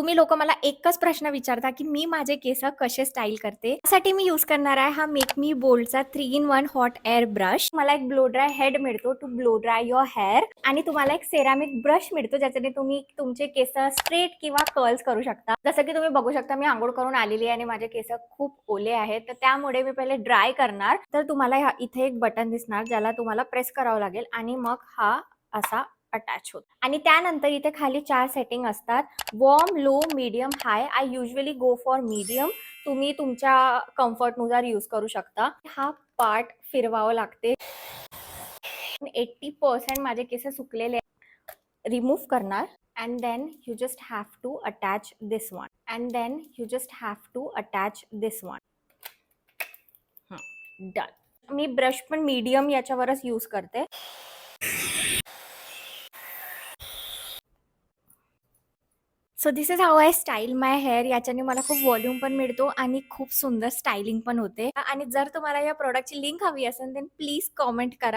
तुम्ही लोक मला एकच प्रश्न विचारता की मी माझे केस कसे स्टाईल करते. त्यासाठी मी यूज करणार आहे हा मेक मी बोल्डचा 3 in 1 हॉट एअर ब्रश. मला एक ब्लो ड्राय हेड मिळतो to blow dry your hair आणि तुम्हाला एक सेरामिक ब्रश मिळतो ज्याच्याने तुम्ही तुमचे केस स्ट्रेट किंवा कर्ल्स करू शकता. जसं की तुम्ही बघू शकता मी आंघोळ करून आलेली आहे आणि माझे केस खूप ओले आहेत, तर त्यामुळे मी पहिले ड्राय करणार. तर तुम्हाला इथे एक बटन दिसणार ज्याला तुम्हाला प्रेस करावं लागेल आणि मग हा असा अटॅच होतो. आणि त्यानंतर इथे खाली 4 सेटिंग असतात, warm, low, medium, high. I usually go for medium. तुम्ही तुमच्या कम्फर्टनुसार यूज करू शकता. हा पार्ट फिरवावं लागते. 80% माझे केस सुकलेले रिमूव्ह करणार. And then you just have to attach this one. And then you just have to attach this one. Done. मी ब्रश पण मीडियम याच्यावरच यूज करते. So this is how I style my hair. याच्याने मला खूप volume पण मिळतो आणि खूप सुंदर स्टायलिंग पण होते. आणि जर तुम्हाला या प्रोडक्टची लिंक हवी असेल तर प्लीज कॉमेंट करा.